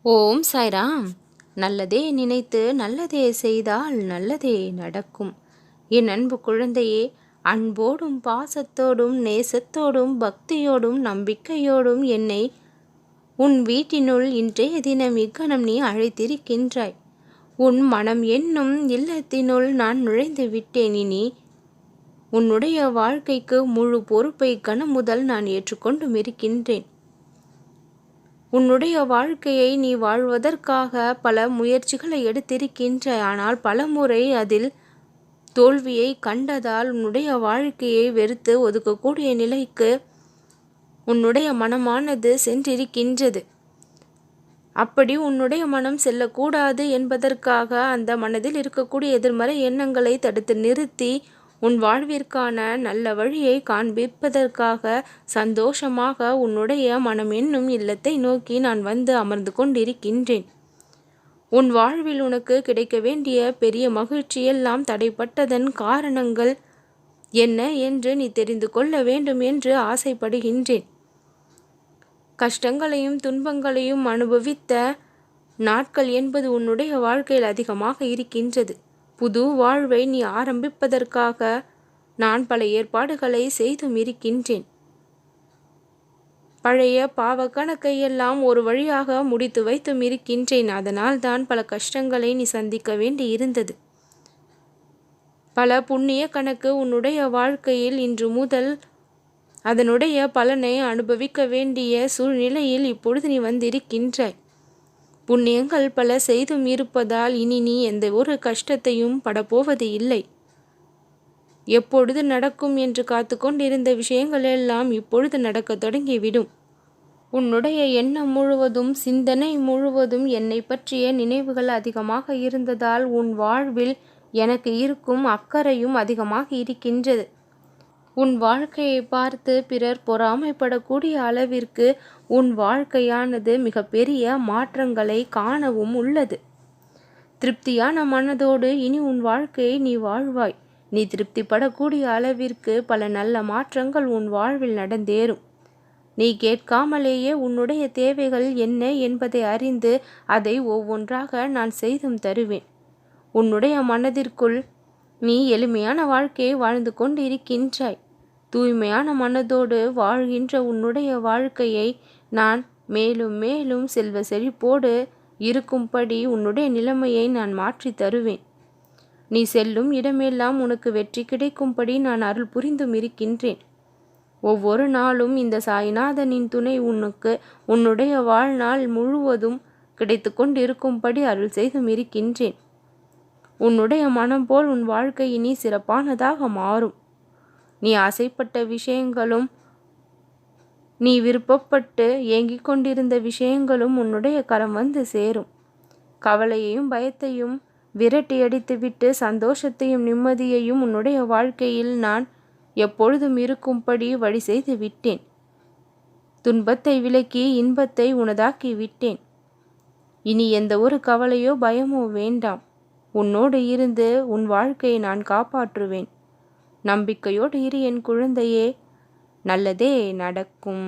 ஓம் சாய்ராம். நல்லதே நினைத்து நல்லதே செய்தால் நல்லதே நடக்கும். என் அன்பு குழந்தையே, அன்போடும் பாசத்தோடும் நேசத்தோடும் பக்தியோடும் நம்பிக்கையோடும் என்னை உன் வீட்டினுள் இன்றைய தினம் இக்கணம் நீ அழைத்திருக்கின்றாய். உன் மனம் என்னும் இல்லத்தினுள் நான் நுழைந்து விட்டேன். இனி உன்னுடைய வாழ்க்கைக்கு முழு பொறுப்பை கணம் முதல் நான் ஏற்றுக்கொண்டும் இருக்கின்றேன். உன்னுடைய வாழ்க்கையை நீ வாழ்வதற்காக பல முயற்சிகளை எடுத்திருக்கின்றாய். ஆனால் பலமுறை அதில் தோல்வியை கண்டதால் உன்னுடைய வாழ்க்கையை வெறுத்து ஒதுக்கக்கூடிய நிலைக்கு உன்னுடைய மனமானது சென்றிருக்கின்றது. அப்படி உன்னுடைய மனம் செல்லக்கூடாது என்பதற்காக அந்த மனதில் இருக்கக்கூடிய எதிர்மறை எண்ணங்களை தடுத்து நிறுத்தி உன் வாழ்விற்கான நல்ல வழியை காண்பிப்பதற்காக சந்தோஷமாக உன்னுடைய மனம் என்னும் இல்லத்தை நோக்கி நான் வந்து அமர்ந்து கொண்டிருக்கின்றேன். உன் வாழ்வில் உனக்கு கிடைக்க வேண்டிய பெரிய மகிழ்ச்சியெல்லாம் தடைப்பட்டதன் காரணங்கள் என்ன என்று நீ தெரிந்து கொள்ள வேண்டும் என்று ஆசைப்படுகின்றேன். கஷ்டங்களையும் துன்பங்களையும் அனுபவித்த நாட்கள் என்பது உன்னுடைய வாழ்க்கையில் அதிகமாக இருக்கின்றது. புது வாழ்வை நீ ஆரம்பிப்பதற்காக நான் பல ஏற்பாடுகளை செய்தும் இருக்கின்றேன். பழைய பாவ கணக்கையெல்லாம் ஒரு வழியாக முடித்து வைத்தும் இருக்கின்றேன். அதனால் தான் பல கஷ்டங்களை நீ சந்திக்க வேண்டி இருந்தது. பல புண்ணிய கணக்கு உன்னுடைய வாழ்க்கையில் இன்று முதல் அதனுடைய பலனை அனுபவிக்க வேண்டிய சூழ்நிலையில் இப்பொழுது நீ வந்திருக்கின்றாய். புண்ணியங்கள் பல செய்தும் இருப்பதால் இனி நீ எந்த ஒரு கஷ்டத்தையும் படப்போவது இல்லை. எப்பொழுது நடக்கும் என்று காத்து கொண்டிருந்த விஷயங்கள் எல்லாம் இப்பொழுது நடக்க தொடங்கிவிடும். உன்னுடைய எண்ணம் முழுவதும் சிந்தனை முழுவதும் என்னை பற்றிய நினைவுகள் அதிகமாக இருந்ததால் உன் வாழ்வில் எனக்கு இருக்கும் அக்கறையும் அதிகமாக இருக்கின்றது. உன் வாழ்க்கையை பார்த்து பிறர் பொறாமைப்படக்கூடிய அளவிற்கு உன் வாழ்க்கையானது மிகப்பெரிய மாற்றங்களை காணவும் உள்ளது. திருப்தியான மனதோடு இனி உன் வாழ்க்கையை நீ வாழ்வாய். நீ திருப்திப்படக்கூடிய அளவிற்கு பல நல்ல மாற்றங்கள் உன் வாழ்வில் நடந்தேறும். நீ கேட்காமலேயே உன்னுடைய தேவைகள் என்ன என்பதை அறிந்து அதை ஒவ்வொன்றாக நான் செய்தும் தருவேன். உன்னுடைய மனதிற்குள் நீ எளிமையான வாழ்க்கையை வாழ்ந்து கொண்டு இருக்கின்றாய். தூய்மையான மனதோடு வாழ்கின்ற உன்னுடைய வாழ்க்கையை நான் மேலும் மேலும் செல்வ செழிப்போடு இருக்கும்படி உன்னுடைய நிலைமையை நான் மாற்றி தருவேன். நீ செல்லும் இடமெல்லாம் உனக்கு வெற்றி கிடைக்கும்படி நான் அருள் புரிந்தும் இருக்கின்றேன். ஒவ்வொரு நாளும் இந்த சாய்நாதனின் துணை உனக்கு உன்னுடைய வாழ்நாள் முழுவதும் கிடைத்து கொண்டிருக்கும்படி அருள் செய்தும் இருக்கின்றேன். உன்னுடைய மனம் போல் உன் வாழ்க்கை இனி சிறப்பானதாக மாறும். நீ ஆசைப்பட்ட விஷயங்களும் நீ விருப்பப்பட்டு ஏங்கிக் கொண்டிருந்த விஷயங்களும் உன்னுடைய கரம் வந்து சேரும். கவலையையும் பயத்தையும் விரட்டி அடித்துவிட்டு சந்தோஷத்தையும் நிம்மதியையும் உன்னுடைய வாழ்க்கையில் நான் எப்பொழுதும் இருக்கும்படி வழி செய்து விட்டேன். துன்பத்தை விலக்கி இன்பத்தை உனதாக்கி விட்டேன். இனி எந்த ஒரு கவலையோ பயமோ வேண்டாம். உன்னோடு இருந்து உன் வாழ்க்கையை நான் காப்பாற்றுவேன். நம்பிக்கையோடு இரு என் குழந்தையே, நல்லதே நடக்கும்.